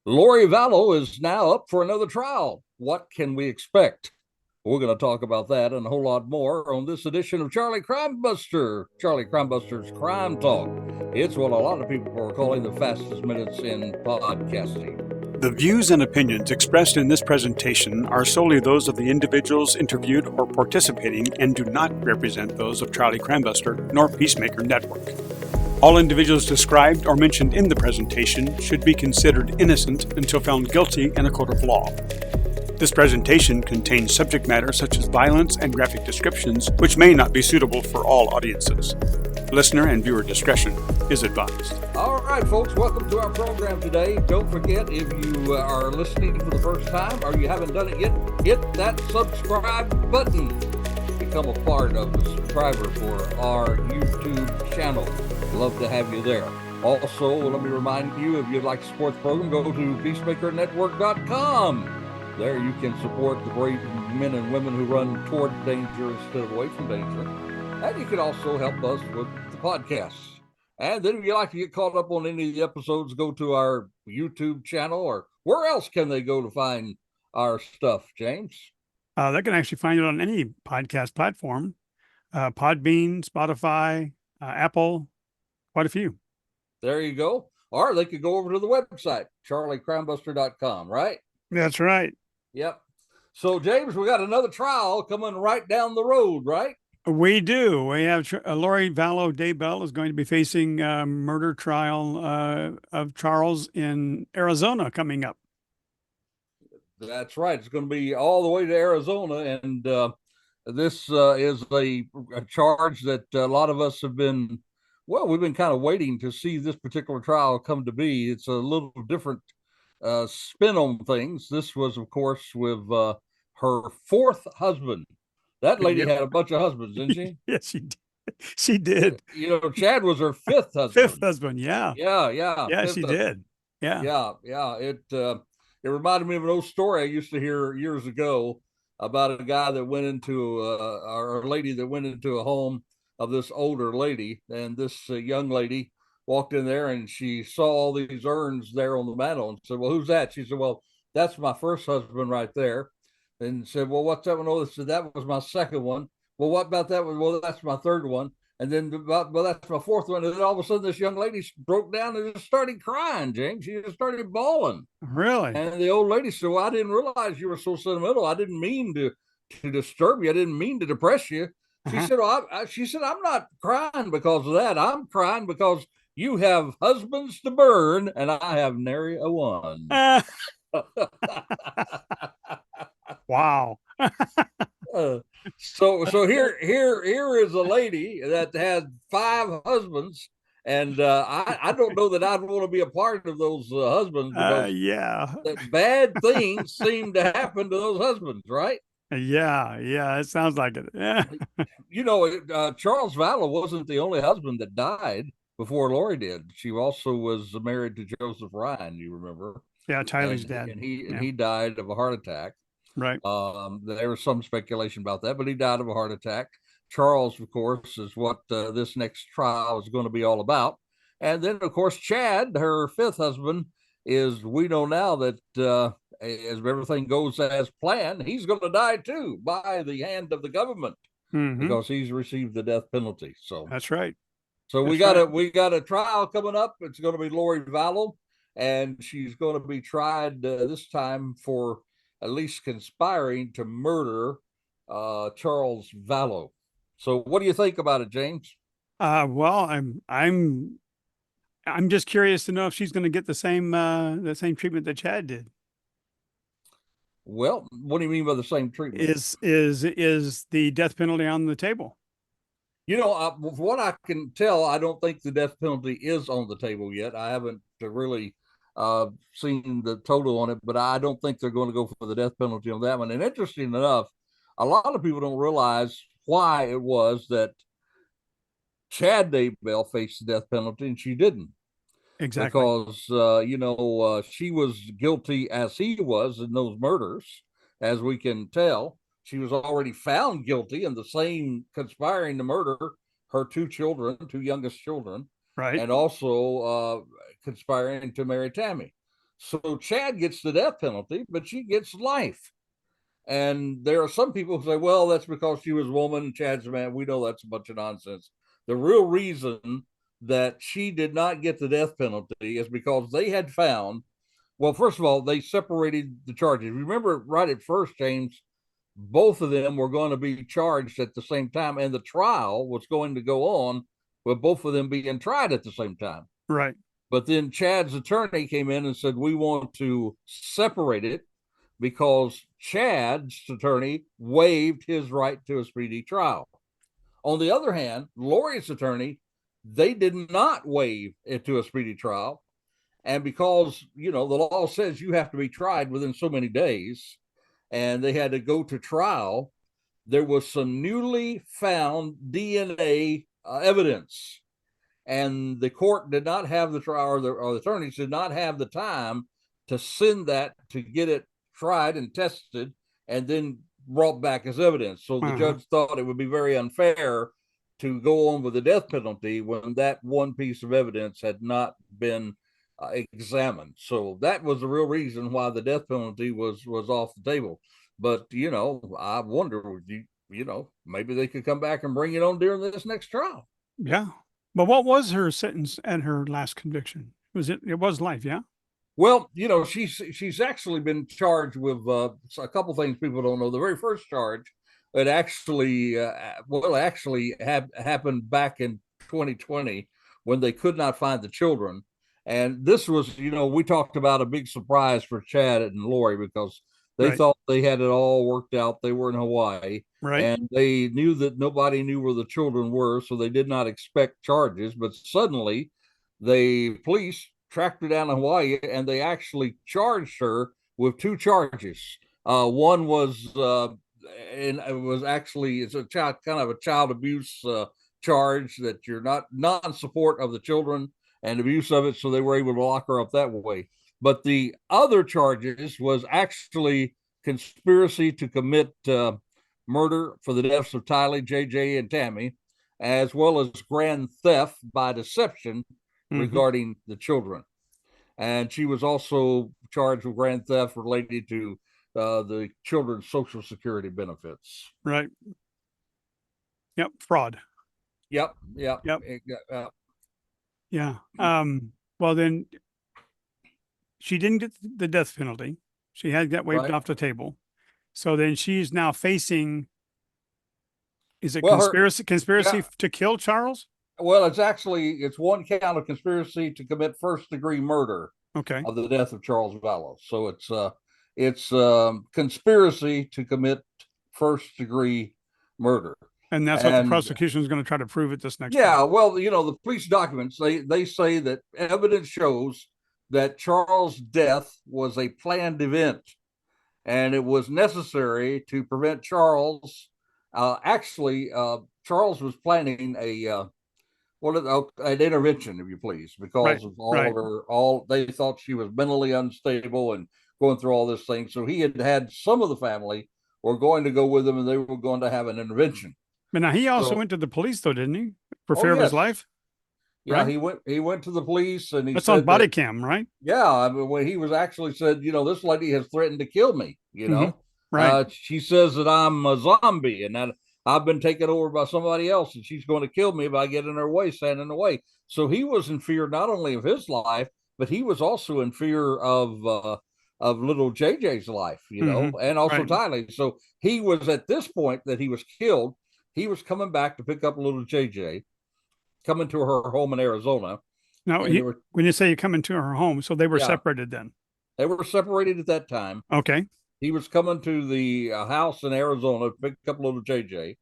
Lori Vallow is now up for another trial. What can we expect? We're going to talk about that and a whole lot more on this edition of Charlie Crimebuster, Charlie Crimebuster's Crime Talk. It's what a lot of people are calling the fastest minutes in podcasting. The views and opinions expressed in this presentation are solely those of the individuals interviewed or participating and do not represent those of Charlie Crimebuster nor Peacemaker Network. All individuals described or mentioned in the presentation should be considered innocent until found guilty in a court of law. This presentation contains subject matter such as violence and graphic descriptions, which may not be suitable for all audiences. Listener and viewer discretion is advised. All right, folks, welcome to our program today. Don't forget, if you are listening for the first time or you haven't done it yet, hit that subscribe button. Become a part of the subscriber for our YouTube channel. Love to have you there. Also, let me remind you, if you'd like to support the program, go to peacemakernetwork.com. There you can support the brave men and women who run toward danger instead of away from danger. And you can also help us with the podcasts. And then if you'd like to get caught up on any of the episodes, go to our YouTube channel, or where else can they go to find our stuff, James? They can actually find it on any podcast platform, Podbean, Spotify, Apple, quite a few. There you go. Or they could go over to the website, charliecrimebuster.com, right? That's right. Yep. So, James, we got another trial coming right down the road, right? We do. We have Lori Vallow-Daybell is going to be facing a murder trial of Charles in Arizona coming up. That's right. It's going to be all the way to Arizona. And this is a charge that a lot of us have been, we've been kind of waiting to see this particular trial come to be. It's a little different spin on things. This was, of course, with her fourth husband. That lady had a bunch of husbands, didn't she? Yes, she did. She did. Chad was her fifth husband. Fifth husband, yeah. Yeah, she did. Yeah. It reminded me of an old story I used to hear years ago about a guy that went into or a lady that went into a home of this older lady, and this young lady walked in there and she saw all these urns there on the mantle and said, "Well, who's that?" She said, "Well, that's my first husband right there." And said, "Well, what's that one?" Oh, said, "That was my second one." "Well, what about that one?" "Well, that's my third one." And then, well, that's my fourth one. And then all of a sudden, this young lady broke down and just started crying, James. She just started bawling. Really? And the old lady said, "Well, I didn't realize you were so sentimental. I didn't mean to disturb you. I didn't mean to depress you." She said, "Well, she said, I'm not crying because of that. I'm crying because you have husbands to burn, and I have nary a one." Wow. So here is a lady that had five husbands, and I don't know that I'd want to be a part of those husbands, because bad things seem to happen to those husbands, right? Yeah, it sounds like it. Yeah. Charles Vallow wasn't the only husband that died before Lori did. She also was married to Joseph Ryan, you remember? Yeah, Tyler's dad. And he died of a heart attack. Right. There was some speculation about that, but he died of a heart attack. Charles, of course, is what this next trial is going to be all about. And then, of course, Chad, her fifth husband, we know now that as everything goes as planned, he's going to die too by the hand of the government, because he's received the death penalty. So that's right. So we got a trial coming up. It's going to be Lori Vallow, and she's going to be tried this time for at least conspiring to murder Charles Vallow. So what do you think about it, James? Well, I'm just curious to know if she's going to get the same treatment that Chad did. Well, what do you mean by the same treatment? Is the death penalty on the table? From what I can tell, I don't think the death penalty is on the table yet. I haven't really seen the total on it, but I don't think they're going to go for the death penalty on that one. And interesting enough, a lot of people don't realize why it was that Chad Daybell faced the death penalty and she didn't. Exactly. Because, she was guilty as he was in those murders, as we can tell. She was already found guilty in the same conspiring to murder her two youngest children. Right. And also conspiring to marry Tammy. So Chad gets the death penalty, but she gets life. And there are some people who say, well, that's because she was a woman and Chad's a man. We know that's a bunch of nonsense. The real reason that she did not get the death penalty is because they had found, well, first of all, they separated the charges. Remember, right at first, James, both of them were going to be charged at the same time, and the trial was going to go on with both of them being tried at the same time. Right. But then Chad's attorney came in and said, we want to separate it because Chad's attorney waived his right to a speedy trial. On the other hand, Lori's attorney, they did not waive it to a speedy trial. And because, the law says you have to be tried within so many days, and they had to go to trial, there was some newly found DNA evidence. And the court did not have the trial, or the attorneys did not have the time to send that to get it tried and tested and then brought back as evidence. So the judge thought it would be very unfair to go on with the death penalty when that one piece of evidence had not been examined. So that was the real reason why the death penalty was off the table. But, I wonder, maybe they could come back and bring it on during this next trial. Yeah. But what was her sentence at her last conviction? It was life, yeah? Well, she's actually been charged with a couple things people don't know. The very first charge, it actually happened back in 2020 when they could not find the children. And this was, we talked about a big surprise for Chad and Lori because they thought they had it all worked out. They were in Hawaii, and they knew that nobody knew where the children were, so they did not expect charges. But suddenly, the police tracked her down in Hawaii, and they actually charged her with two charges. One was, and it was actually it's a child, kind of a child abuse charge that you're not non-support of the children and abuse of it, so they were able to lock her up that way. But the other charges was actually conspiracy to commit murder for the deaths of Tylee, JJ, and Tammy, as well as grand theft by deception regarding the children. And she was also charged with grand theft related to the children's Social Security benefits. Right. Yep. Fraud. Yep. Yeah. Well, then she didn't get the death penalty. She had that waived off the table. So then she's now facing, is it conspiracy to kill Charles? Well, it's one count of conspiracy to commit first-degree murder of the death of Charles Vallow. So it's conspiracy to commit first-degree murder. And that's what the prosecution is going to try to prove at this next trial. Well, the police documents, they say that evidence shows that Charles' death was a planned event, and it was necessary to prevent Charles. Charles was planning an intervention, if you please, because of all they thought she was mentally unstable and going through all this thing. So he had some of the family were going to go with him, and they were going to have an intervention. But now he also went to the police, though, didn't he? For fear of his life. Yeah, right? He went to the police, and that's on body cam, right? Yeah, I mean, when he was actually said, this lady has threatened to kill me. Right? She says that I'm a zombie, and that I've been taken over by somebody else, and she's going to kill me if I get in her way, standing in the way. So he was in fear not only of his life, but he was also in fear of little JJ's life, and also Tylee. So he was at this point that he was killed. He was coming back to pick up little JJ, coming to her home in Arizona. Now, when you say you come into her home, so they were separated then? They were separated at that time. Okay. He was coming to the house in Arizona to pick up little JJ.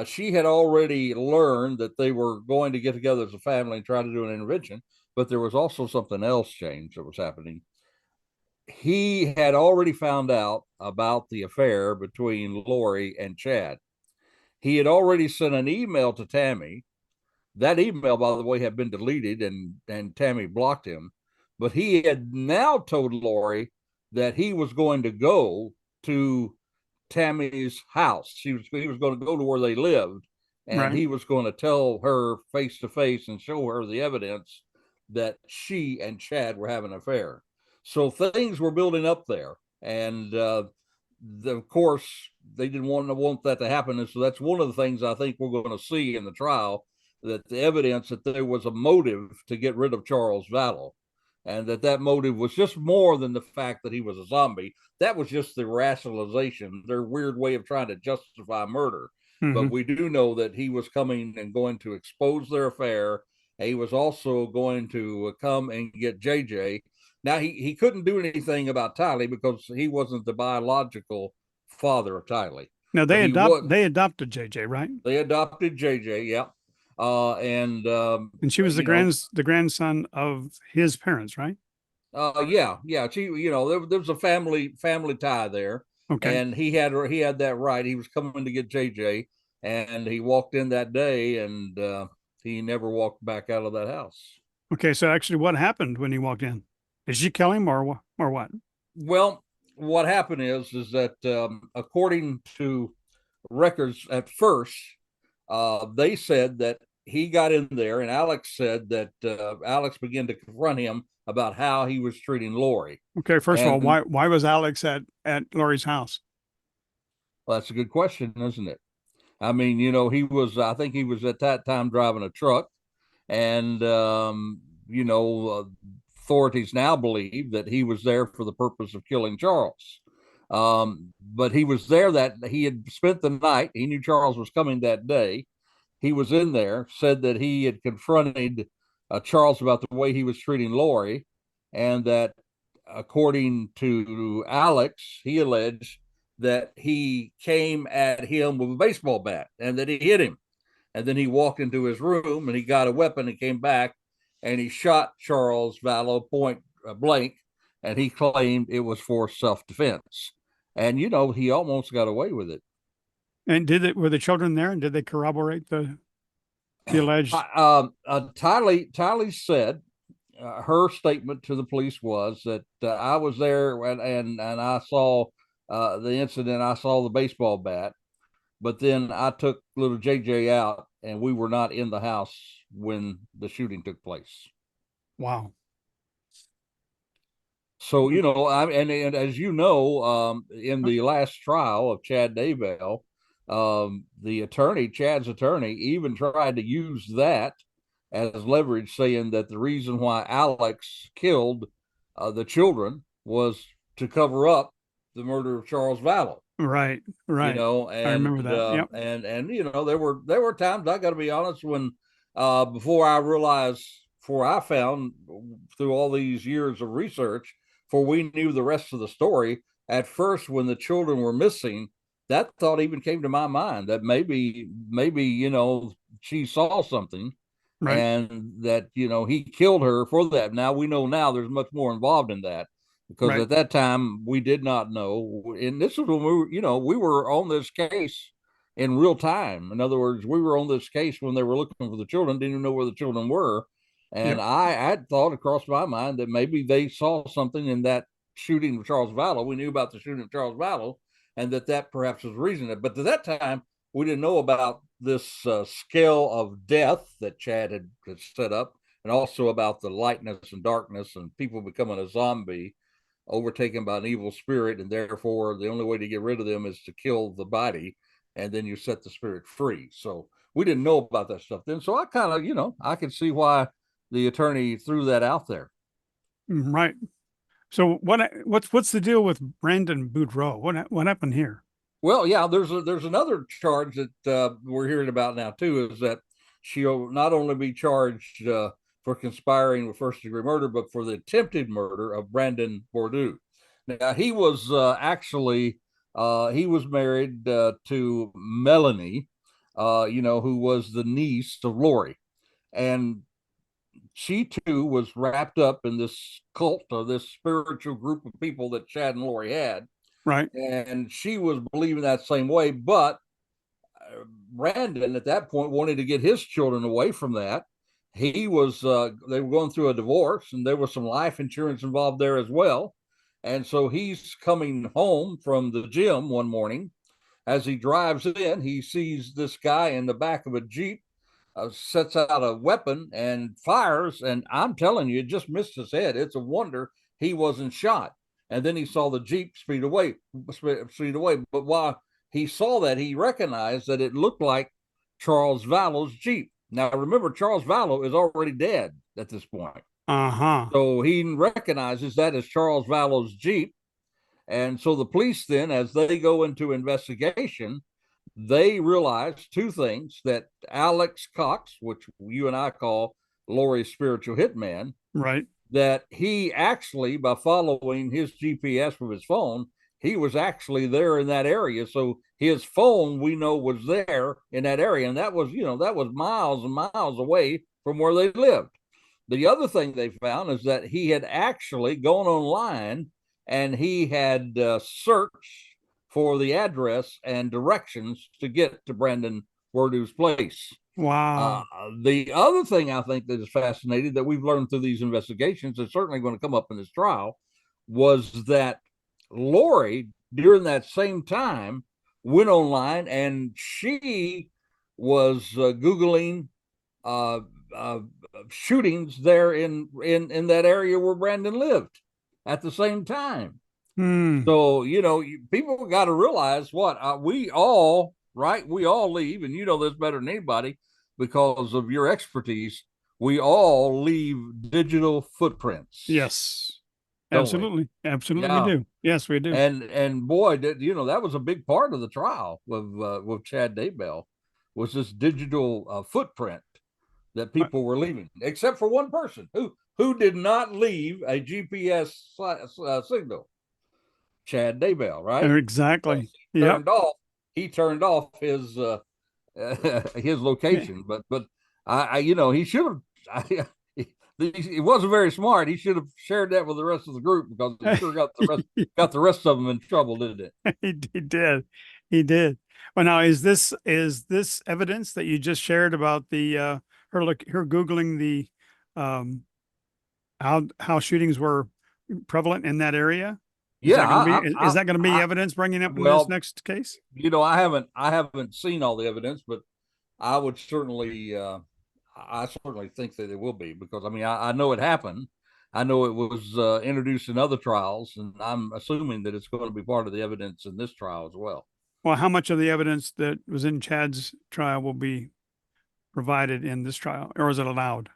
She had already learned that they were going to get together as a family and try to do an intervention, but there was also something else, James, that was happening. He had already found out about the affair between Lori and Chad. He had already sent an email to Tammy. That email, by the way, had been deleted, and Tammy blocked him. But he had now told Lori that he was going to go to Tammy's house. He was going to go to where they lived, and he was going to tell her face to face and show her the evidence that she and Chad were having an affair. So things were building up there, and of course they didn't want that to happen. And so that's one of the things I think we're going to see in the trial, that the evidence that there was a motive to get rid of Charles Vallow, and that motive was just more than the fact that he was a zombie. That was just the rationalization, their weird way of trying to justify murder. Hmm. But we do know that he was coming and going to expose their affair. He was also going to come and get JJ. Now, he couldn't do anything about Tylee because he wasn't the biological father of Tylee. Now But he was. they adopted JJ, right? They adopted JJ, yeah. And And she was the grandson of his parents, right? yeah. She, there was a family tie there, Okay. and he had that right. He was coming to get JJ, and he walked in that day, and he never walked back out of that house. Okay. So actually, what happened when he walked in? Did she kill him or what? Well, what happened is that according to records at first, they said that he got in there, and Alex said that Alex began to confront him about how he was treating Lori. Okay. First of all, And why was Alex at Lori's house? well, that's a good question, isn't it? I mean, I think he was at that time driving a truck, and you know, uh, authorities now believe that he was there for the purpose of killing Charles. But he was there that he had spent the night. He knew Charles was coming that day. He was in there, said that he had confronted Charles about the way he was treating Lori, and that according to Alex, he alleged that he came at him with a baseball bat and that he hit him. And then he walked into his room and he got a weapon and came back and he shot Charles Vallow point blank. And he claimed it was for self defense. And, he almost got away with it. And were the children there? And did they corroborate the alleged? Tylee said her statement to the police was that I was there and I saw the incident. I saw the baseball bat, but then I took little JJ out, and we were not in the house when the shooting took place. Wow. So and as you know, in the last trial of Chad Daybell, Chad's attorney, even tried to use that as leverage, saying that the reason why Alex killed the children was to cover up the murder of Charles Vallow. Right. Right. I And remember that. Yep. there were times, I got to be honest, when before I found through all these years of research, before we knew the rest of the story, at first when the children were missing, that thought even came to my mind that maybe she saw something, Right. and that he killed her for that. Now we know now there's much more involved in that, because Right. at that time we did not know. And this is when we were on this case in real time. In other words, we were on this case when they were looking for the children, didn't even know where the children were. And Yep. I had thought across my mind that maybe they saw something in that shooting of Charles Vallow. We knew about the shooting of Charles Vallow, and that perhaps was the reason. But at that time, we didn't know about this scale of death that Chad had set up, and also about the lightness and darkness and people becoming a zombie, overtaken by an evil spirit, and therefore the only way to get rid of them is to kill the body, and then you set the spirit free. So we didn't know about that stuff then. So I kind of, I could see why the attorney threw that out there. Right. So what's the deal with Brandon Boudreaux? What happened here? Well, yeah, there's another charge that we're hearing about now too, is that she'll not only be charged for conspiring with first degree murder, but for the attempted murder of Brandon Boudreaux. Now he was actually he was married to Melanie, who was the niece of Lori, and she too was wrapped up in this cult or this spiritual group of people that Chad and Lori had, Right. and she was believing that same way. But Brandon at that point wanted to get his children away from that. He was they were going through a divorce, and there was some life insurance involved there as well. And so he's coming home from the gym one morning. As he drives in, he sees this guy in the back of a Jeep, sets out a weapon and fires. And I'm telling you, it just missed his head. It's a wonder he wasn't shot. And then he saw the Jeep speed away. But while he saw that, he recognized that it looked like Charles Vallow's Jeep. Now, remember, Charles Vallow is already dead at this point. Uh-huh. So he recognizes that as Charles Vallow's Jeep. And so the police then, as they go into investigation, they realize two things: that Alex Cox, which you and I call Lori's spiritual hitman, Right. that he actually, by following his GPS with his phone, he was actually there in that area. So his phone, we know, was there in that area. And that was, that was miles and miles away from where they lived. The other thing they found is that he had actually gone online and he had searched for the address and directions to get to Brandon Werdu's place. Wow. The other thing I think that is fascinating that we've learned through these investigations, is certainly going to come up in this trial, was that Lori, during that same time, went online and she was Googling shootings there in that area where Brandon lived at the same time. So, people got to realize what we all leave, and you know this better than anybody because of your expertise. We all leave digital footprints. Yes. Absolutely. Absolutely, yeah. we do. Yes, we do. And boy, that was a big part of the trial with Chad Daybell, was this digital footprint that people were leaving, except for one person who did not leave a GPS signal. Chad Daybell, right? Exactly. He turned off his his location, but he should have. He wasn't very smart. He should have shared that with the rest of the group, because he sure got the rest of them in trouble, didn't it? He did. Well, now is this evidence that you just shared about the her Googling the how shootings were prevalent in that area? Is that going to be evidence bringing up in this next case? I haven't seen all the evidence, but I would certainly I certainly think that it will be, because I know it happened. I know it was introduced in other trials, and I'm assuming that it's going to be part of the evidence in this trial as well. Well, how much of the evidence that was in Chad's trial will be provided in this trial, or is it allowed?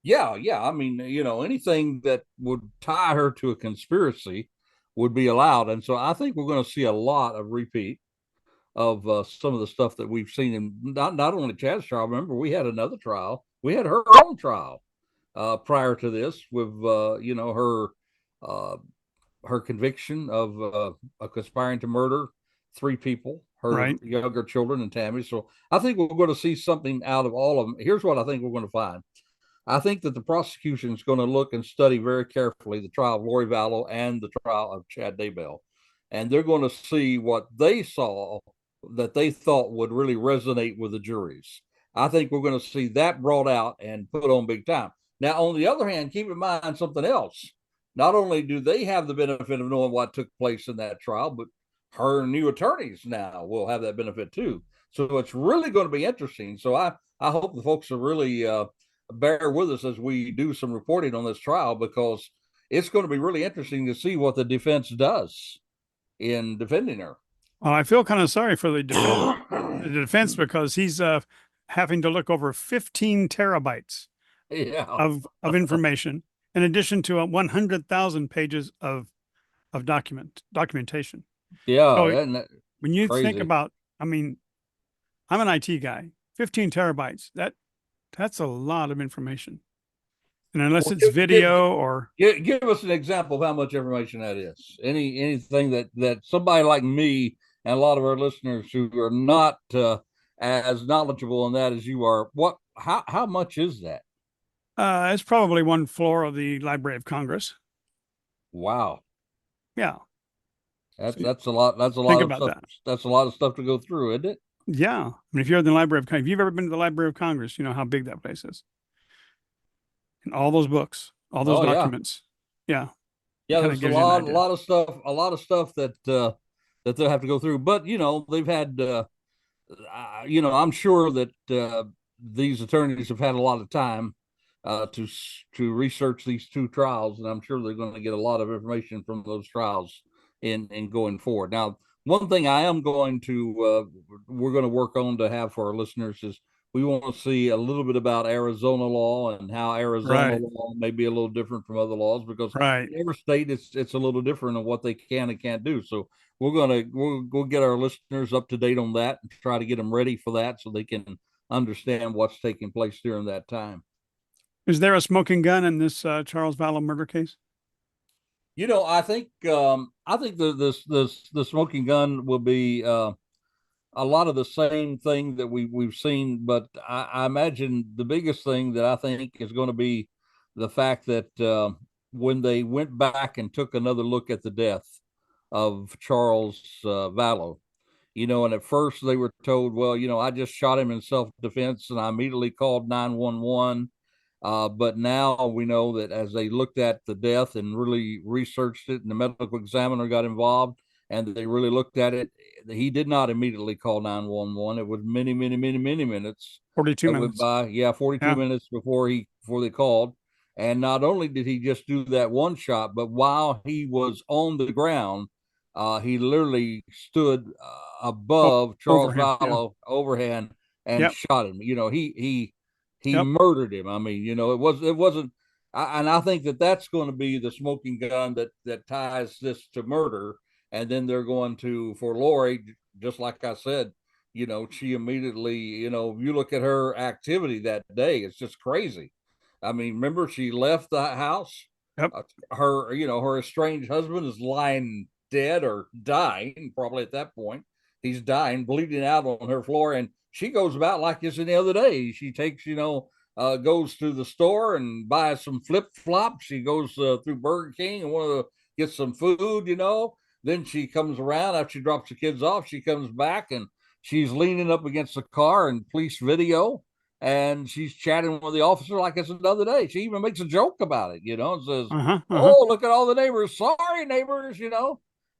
Yeah. Anything that would tie her to a conspiracy would be allowed. And so I think we're going to see a lot of repeat of some of the stuff that we've seen in not only Chad's trial. Remember, we had another trial. We had her own trial prior to this with, her conviction of conspiring to murder 3 people, her younger children and Tammy. So I think we're going to see something out of all of them. Here's what I think we're going to find. I think that the prosecution is going to look and study very carefully the trial of Lori Vallow and the trial of Chad Daybell. And they're going to see what they saw that they thought would really resonate with the juries. I think we're going to see that brought out and put on big time. Now, on the other hand, keep in mind something else. Not only do they have the benefit of knowing what took place in that trial, but her new attorneys now will have that benefit too. So it's really going to be interesting. So I hope the folks are really bear with us as we do some reporting on this trial, because it's going to be really interesting to see what the defense does in defending her. Well, I feel kind of sorry for the defense because he's having to look over 15 terabytes of information, in addition to 100,000 pages of documentation. Yeah. So when you think about, I'm an IT guy, 15 terabytes, that's a lot of information. And unless it's video or give us an example of how much information that is. Anything that somebody like me and a lot of our listeners who are not as knowledgeable on that as you are, how much is that? It's probably 1 floor of the Library of Congress. Wow. Yeah. That's a lot. That's a lot of stuff. That's a lot of stuff to go through, isn't it? Yeah. If you're in the Library of Congress, if you've ever been to the Library of Congress, you know how big that place is. And all those books, all those documents. Yeah. Yeah, there's a lot of stuff that they'll have to go through. But they've had I'm sure that these attorneys have had a lot of time to research these two trials, and I'm sure they're going to get a lot of information from those trials in going forward. Now, one thing I am going to we're going to work on to have for our listeners is we want to see a little bit about Arizona law and how Arizona Right. law may be a little different from other laws, because Right. in every state it's a little different on what they can and can't do. So we'll get our listeners up to date on that and try to get them ready for that so they can understand what's taking place during that time. Is there a smoking gun in this Charles Vallow murder case? I think the smoking gun will be a lot of the same thing that we've seen, but I imagine the biggest thing that I think is going to be the fact that when they went back and took another look at the death of Charles Vallow, and at first they were told, well, I just shot him in self-defense and I immediately called 911. But now we know that as they looked at the death and really researched it, and the medical examiner got involved and they really looked at it, he did not immediately call 911. It was many, many, many, many minutes 42 that went minutes. by. Yeah, 42 Yeah. minutes before they called. And not only did he just do that one shot, but while he was on the ground, he literally stood above Charles Overhand. Yeah. Vallow overhand and Yep. shot him. He Yep. murdered him. I mean, it wasn't, and I think that that's going to be the smoking gun that ties this to murder. And then they're going to, for Lori, just like I said, she immediately, you look at her activity that day, it's just crazy. I mean, remember, she left the house. Yep. Her estranged husband is lying dead or dying, probably at that point. He's dying, bleeding out on her floor, and she goes about like it's any other day. She takes, goes to the store and buys some flip flops. She goes through Burger King and get some food, Then she comes around after she drops the kids off. She comes back and she's leaning up against the car in police video, and she's chatting with the officer like it's another day. She even makes a joke about it, and says, Uh-huh. Uh-huh. "Oh, look at all the neighbors. Sorry, neighbors," And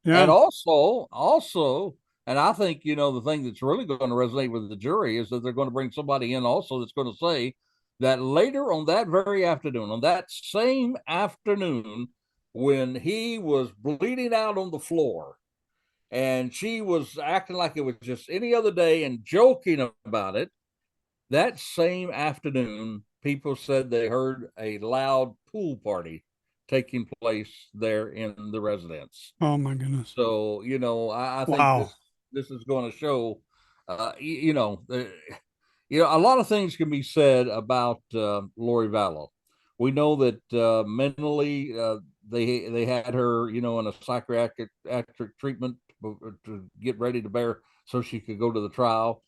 Yeah. also, and I think, the thing that's really going to resonate with the jury is that they're going to bring somebody in also that's going to say that later on that very afternoon, on that same afternoon, when he was bleeding out on the floor and she was acting like it was just any other day and joking about it, that same afternoon, people said they heard a loud pool party taking place there in the residence. Oh my goodness. So, I think Wow. this is going to show, a lot of things can be said about Lori Vallow. We know that mentally they had her, in a psychiatric treatment to get ready to bear so she could go to the trial.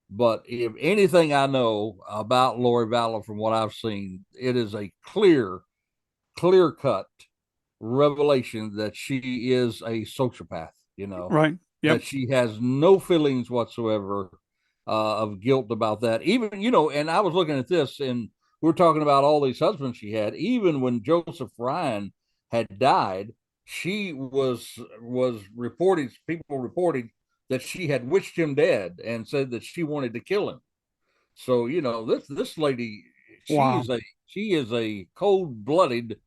But if anything I know about Lori Vallow from what I've seen, it is a clear cut revelation that she is a sociopath, Right. that Yep. she has no feelings whatsoever of guilt about that. Even, and I was looking at this and we're talking about all these husbands she had. Even when Joseph Ryan had died, she was reported, people reported that she had wished him dead and said that she wanted to kill him. So, this lady, Wow. she is a cold-blooded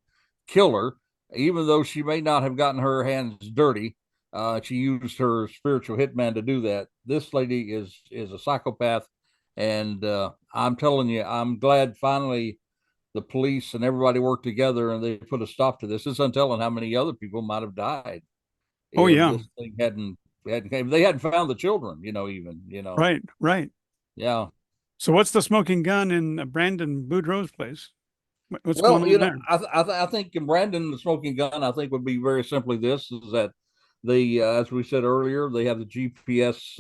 killer, even though she may not have gotten her hands dirty. She used her spiritual hitman to do that. This lady is a psychopath, and I'm telling you, I'm glad finally the police and everybody worked together and they put a stop to this. It's untelling how many other people might have died Oh if yeah. this thing if they hadn't found the children. Right. Right. Yeah. So what's the smoking gun in Brandon Boudreaux's place? What's going Well, on there? I think in Brandon, the smoking gun, I think would be very simply this: is that as we said earlier, they have the GPS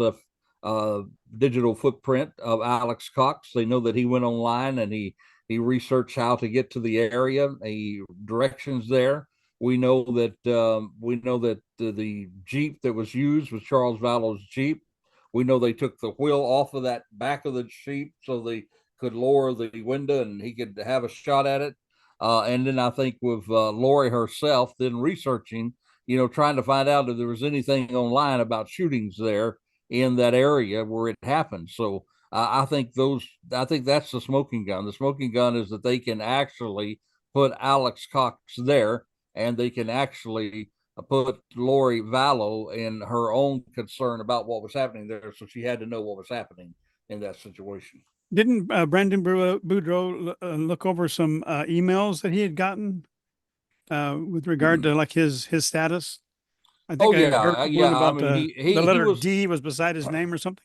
uh, digital footprint of Alex Cox. They know that he went online and he researched how to get to the area, directions there. We know that the Jeep that was used was Charles Vallow's Jeep. We know they took the wheel off of that back of the Jeep so they could lower the window and he could have a shot at it. And then I think with Lori herself, then researching, trying to find out if there was anything online about shootings there in that area where it happened. So I think that's the smoking gun. The smoking gun is that they can actually put Alex Cox there, and they can actually put Lori Vallow in her own concern about what was happening there. So she had to know what was happening in that situation. Didn't Brandon Boudreaux look over some emails that he had gotten with regard to like his status? I think I heard one about the letter D was beside his name or something.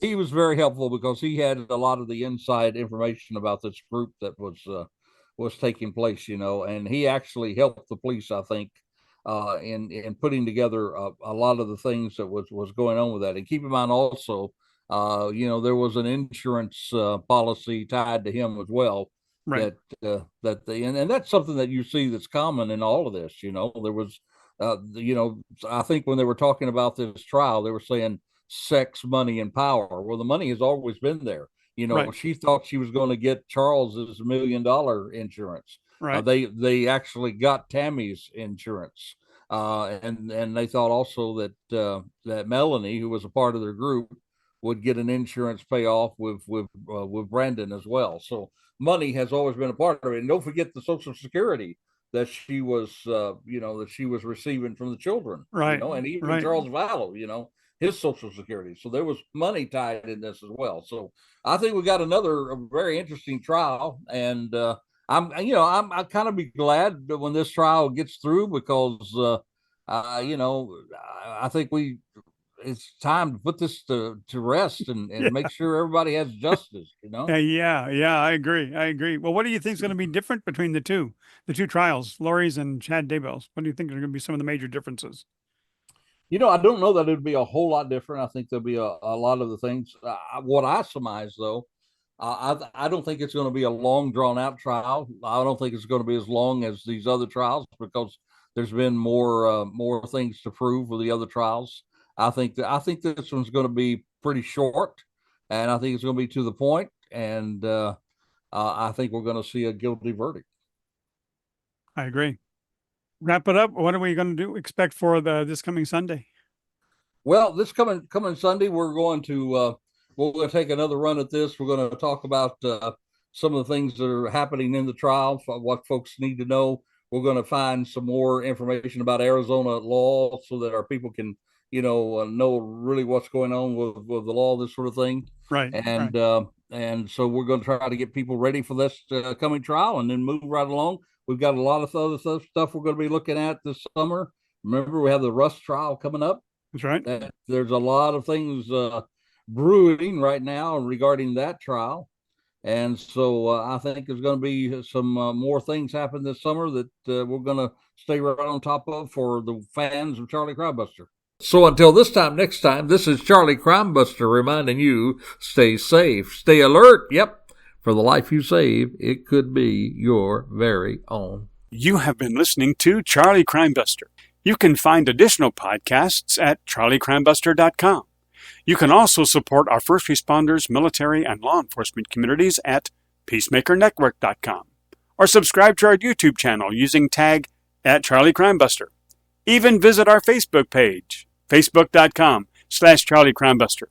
He was very helpful because he had a lot of the inside information about this group that was taking place, and he actually helped the police, I think, in putting together a lot of the things that was going on with that. And keep in mind also, there was an insurance policy tied to him as well. Right. And that's something that you see that's common in all of this. There was, I think when they were talking about this trial, they were saying sex, money, and power. Well, the money has always been there. Right. She thought she was going to get Charles's $1 million insurance. Right. They actually got Tammy's insurance, and they thought also that Melanie, who was a part of their group, would get an insurance payoff with Brandon as well. So money has always been a part of it. And don't forget the Social Security that she was receiving from the children, right? And even Charles Vallow, his Social Security. So there was money tied in this as well. So I think we got another very interesting trial, and I'm kind of be glad when this trial gets through because I think it's time to put this to rest and make sure everybody has justice. Yeah, I agree. Well, what do you think is going to be different between the two trials, Lori's and Chad Daybell's? What do you think are going to be some of the major differences? I don't know that it would be a whole lot different. I think there'll be a lot of the things. What I surmise, though, I don't think it's going to be a long, drawn-out trial. I don't think it's going to be as long as these other trials because there's been more things to prove with the other trials. I think this one's going to be pretty short, and I think it's going to be to the point, and I think we're going to see a guilty verdict. I agree. Wrap it up. What are we going to expect for this coming Sunday? Well, this coming Sunday, we're going to take another run at this. We're going to talk about some of the things that are happening in the trial, what folks need to know. We're going to find some more information about Arizona law so that our people can, know really what's going on with the law, this sort of thing. Right. And so we're going to try to get people ready for this coming trial and then move right along. We've got a lot of other stuff we're going to be looking at this summer. Remember, we have the Rust trial coming up. That's right. There's a lot of things brewing right now regarding that trial. And so I think there's going to be some more things happen this summer that we're going to stay right on top of for the fans of Charlie Crimebuster. So until next time, this is Charlie Crimebuster reminding you, stay safe, stay alert. Yep. For the life you save, it could be your very own. You have been listening to Charlie Crimebuster. You can find additional podcasts at charliecrimebuster.com. You can also support our first responders, military, and law enforcement communities at peacemakernetwork.com. Or subscribe to our YouTube channel using tag @CharlieCrimebuster. Even visit our Facebook page, facebook.com/CharlieCrimebuster.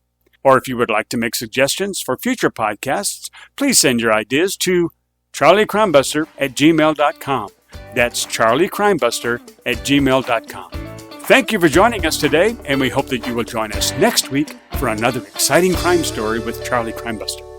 Or if you would like to make suggestions for future podcasts, please send your ideas to charliecrimebuster@gmail.com. That's charliecrimebuster@gmail.com. Thank you for joining us today, and we hope that you will join us next week for another exciting crime story with Charlie Crimebuster.